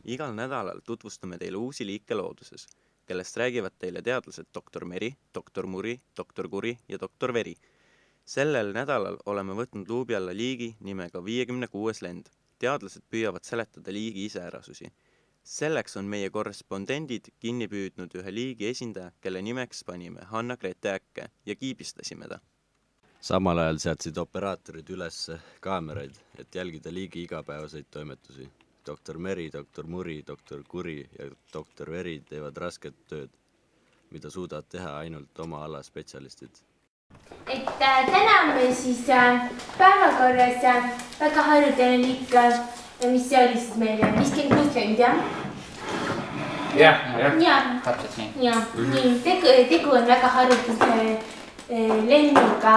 Igal nädalal tutvustame teile uusi liike looduses, kellest räägivad teile teadlased Dr. Meri, Dr. Muri, Dr. Kuri ja Dr. Veri. Sellel nädalal oleme võtnud luubi alla liigi nimega 56 lend. Teadlased püüavad seletada liigi iseärasusi. Selleks on meie korrespondendid kinni püüdnud ühe liigi esindaja, kelle nimeks panime Hanna-Grete Äkke ja kiibistasime ta. Samal ajal seadsid operaatorid üles kaameraid, et jälgida liigi igapäevaseid toimetusi. Dr. Meri, Dr. Muri, Dr. Kuri ja Dr. Veri teevad rasket tööd, mida suudavad teha ainult oma ala spetsialistid. Täna on meil siis päevakorras väga haruldane liik, mis see oli siis meile 56 lend, jah? Jah, täpselt nii. Tegu on väga haruldase lennuga.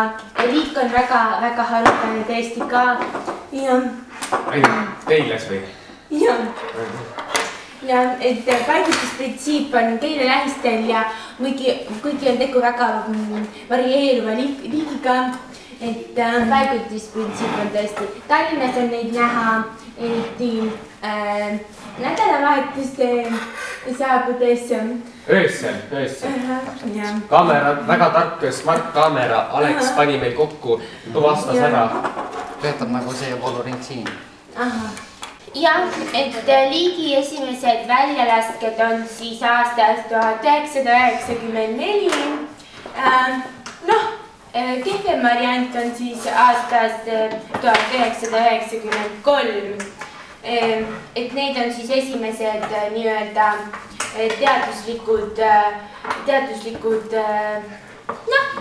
Liik on väga haruldane tõesti ka. Ainult teiles või? Ja paigutusprintsiip on keelelähistel ja kuigi on tegu väga varieeruva liigiga, et paigutusprintsiip on tõesti. Tallinnas on neid näha eriti nädalavahetuste saabudes. Öössel. Kaamera, väga tark smart kaamera, Alex pani meil kokku, tuvastas ära. Töötab nagu see Apollo-ring siin. Jah, et liigi esimesed väljalasked on siis aastast 1994. Kehvem variant on siis aastast 1993. Et need on siis esimesed nii-öelda teaduslikud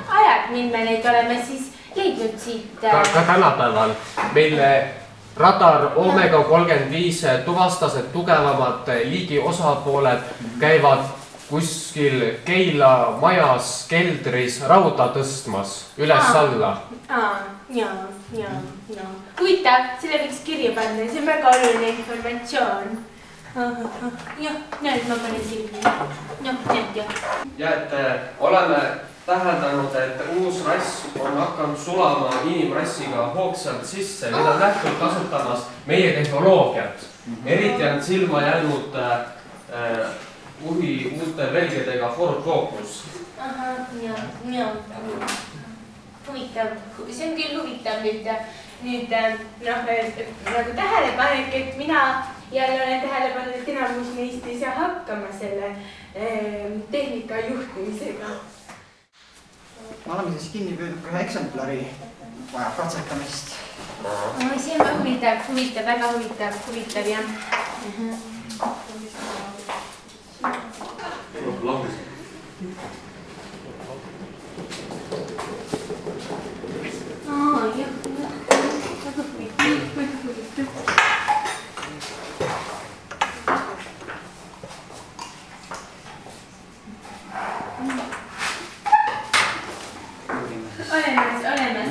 ajad, mil me neid oleme siis leidnud siit. Ka tänapäeval meil radar Omega 35 tuvastas, et tugevamad liigi osapooled käivad kuskil Keila majas keldris rauda tõstmas üles-alla. Huvitav, selle võiks kirja panna, see on väga oluline informatsioon. Jah, näed, ma panen silmi. Ja et oleme täheldanud, et uus rass on hakanud sulama inimrassiga hoogsalt sisse, mida on nähtud kasutamas meie tehnoloogiat. Eriti on silma jäänud uute velgedega Ford Focus. Huvitav, see on küll huvitav nüüd nagu tähelepanek, et mina jälle olen tähelepanu, et enamus neist ei saa hakkama selle tehnika juhtimisega. Me oleme siis kinni püüdnud ka ühe eksemplari, vaja katsetamist. See on huvitav, väga huvitav, jah.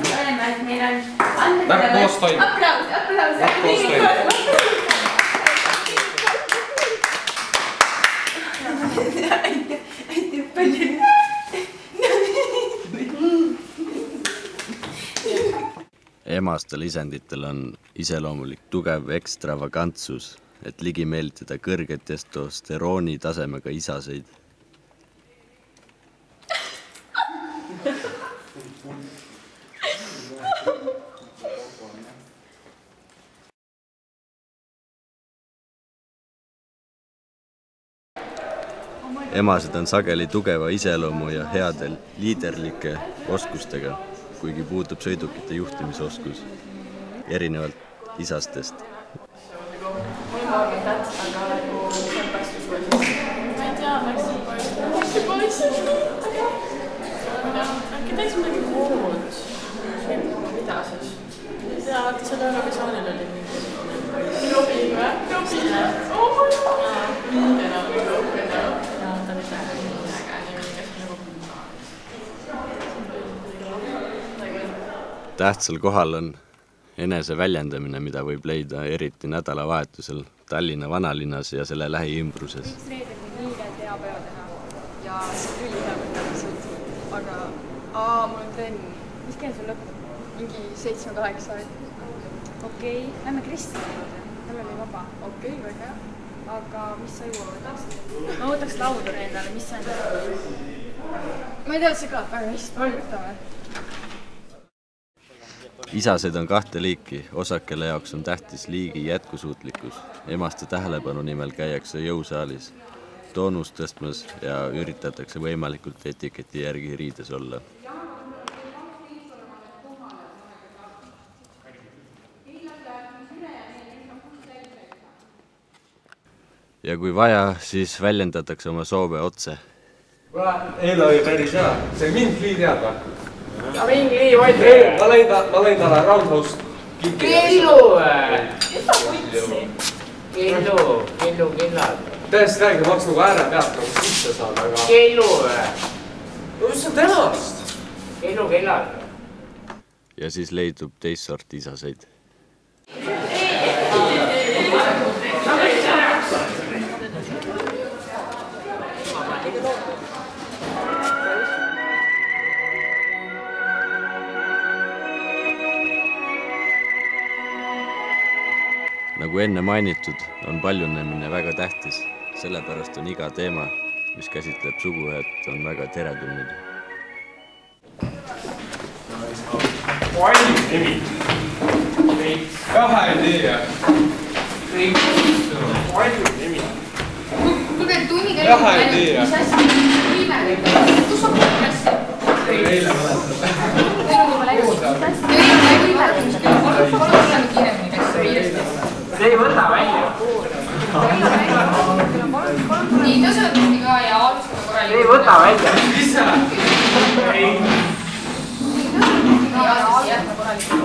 Olemas, meil on andmetavad. Koos toimub. Aplaus. Koos toimub. Aitäh palju. Emastel isenditel on iseloomulik tugev ekstravagantsus, et ligi meelitada kõrge testosterooni tasemega isaseid. Emased on sageli tugeva iseloomu ja heade liiderlike oskustega, kuigi puudub sõidukite juhtimisoskus, erinevalt isastest. Mul on täts, aga see on pastuspoiss. Ma ei tea, pastuspoiss. Äkki täis midagi muud. Mida siis? Ei tea, vaata selle Eurovisioonil oli mingi Robi või? Robi? Oh my god! Enam Robi. Tähtsal kohal on enese väljendamine, mida võib leida eriti nädalavahetusel Tallinna vanalinnas ja selle lähiümbruses. Üks reedel on nii hea teapeo teha ja ülihea mõtlemised, aga mul on trenn. Mis kell sul lõpeb? Mingi 7-8. Okei, lähme Kristjani juurde. Tal oli vaba. Okei, väga hea. aga mis sa juua võtaks? Ma võtaks lauduri endale, mis see on? Ma ei tea, see kõlab väga hästi, võtame. Isased on kahte liiki, osa, kelle jaoks on tähtis liigi jätkusuutlikkus. Emaste tähelepanu nimel käiakse jõusaalis, toonust tõstmas ja üritatakse võimalikult etiketi järgi riides olla. Ja kui vaja, siis väljendatakse oma soove otse. Eile oli päris hea. See mind Lii tead või? Ja mingi Lii valdi. Ma lõin talle Roundhouse kiki. Kellu! Mida kutsi? Kellu, kellad. Tõesti räägi, ma oleks nagu ääre pealt nagu sisse saanud, aga... Kellu! Mis on temast? Kellu, kellad. Ja siis leidub teist sorti isaseid. Nagu enne mainitud, on paljunemine väga tähtis. Sellepärast on iga teema, mis käsitleb suguühet, on väga teretulnud. Paljunemine. Kahe idee. Paljunemine. Kuulge, tunni käib ainult, mis asja? Viime. Kus on klassi? Eile mõletab. Teil on juba läinud. Teil on läinud märkimist küll. Palun tuleme kiiremini, kes kiiresti. See ei võta välja. Nii, tõsõtusti ka ja alustame korralikult. See ei võta välja. Mis sa? Nii, tõsõtusti ka ja siis jätme korralikult.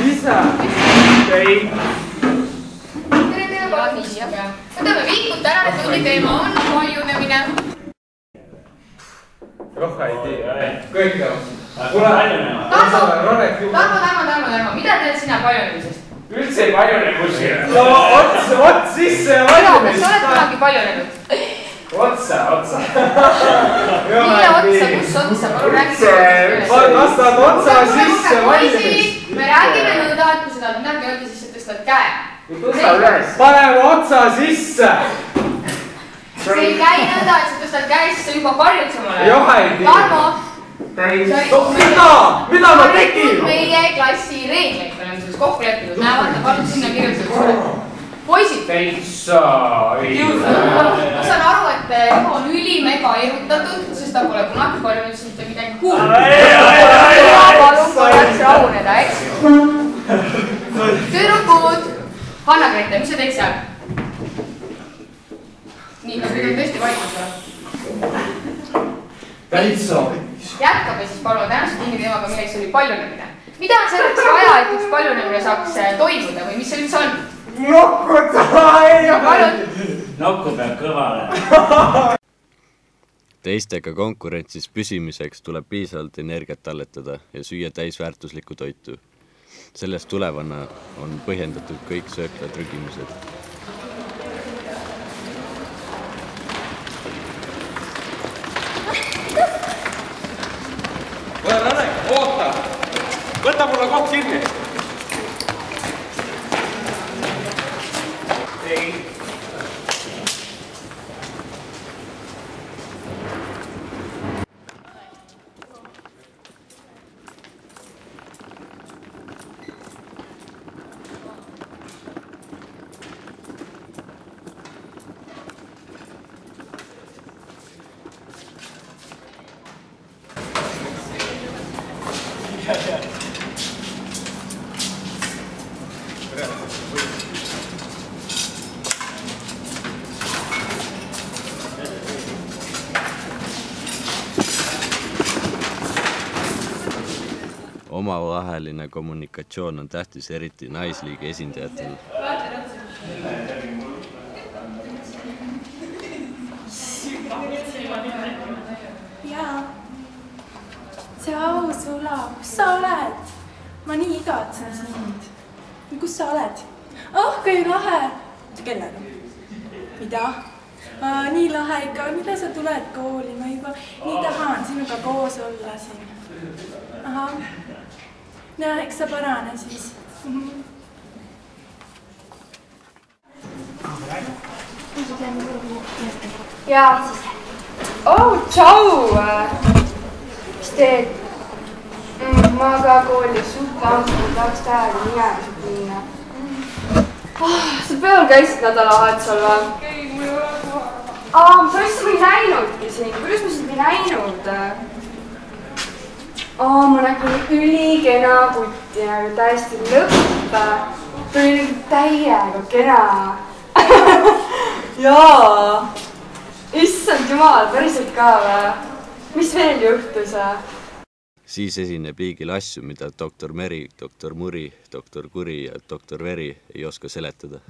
Mis sa? Tere, palun. Võtame viikut ära, et tunni teema on paljunemine. Rohka ei tee. Kõik teevad. Tarmo, mida teed sina paljunemisest? Üldse ei paljune kuskil. No ots sisse ja Kas sa oled kunagi paljunenud? Otsa. Mille otsa, kus otsa? Palun räägime. Lastad otsa sisse valmis. Me räägime nõnda, et kui sa tahad midagi öelda, siis sa tõstad käe. Paneme otsa sisse. See ei käi nõnda, et sa tõstad käe, siis sa juba karjud samale. Joha ei tee. Tarmo. Mida ma tegin? Meie klassi reegleid, me oleme selles kokku leppinud. Näe, vaata, palun sinna kirjutatud sulle. Poisid. Teissa. Ma saan aru, et Juho on ülimega erutatud, sest ta pole kunagi paljunenud mitte midagi kuulnud. Palun korraks rahuneda, eks? Tüdrukud. Hanna-Grete, mis sa teed seal? Nii, kas nüüd on tõesti vaikus või? Täitsa. Jätkame siis palun tänase tunni teemaga, milleks oli paljunemine. Mida on selleks vaja, et üks paljunemine saaks toimuda või mis see üldse on? Nokku peab kõvale. Teistega konkurentsis püsimiseks tuleb piisavalt energiat talletada ja süüa täisväärtuslikku toitu. Sellest tulevana on põhjendatud kõik söökla trügimised. Ranek, oota! Võta mulle koht kinni! Ei. Omavaheline kommunikatsioon on tähtis eriti naisliigi esindajatel. Jaa. Tšau, Sula, kus sa oled? Ma nii igatsen sind. Kus sa oled? Oh, kui lahe. Kellega? Mida? Nii lahe ikka. Mida sa tuled kooli? Ma juba nii tahan sinuga koos olla siin. Aha. No, eks sa parane siis. jaa. Oh, tšau! Mis teed? Ma ka koolis suht ammu tahaks tähele minemised minna. Sa peal käisid nädalavahetusel või? Ei, mul ei ole kohe. Ma lihtsalt ei näinudki sind. Kuidas ma sind ei näinud? Ma nägin ülikena kutti, aga täiesti lõpp. Ta oli täiega kena. Jaa. Issand jumal, päriselt ka või? Mis veel juhtus? Siis esineb liigil asju, mida doktor Meri, doktor Muri, doktor Kuri ja doktor Veri ei oska seletada.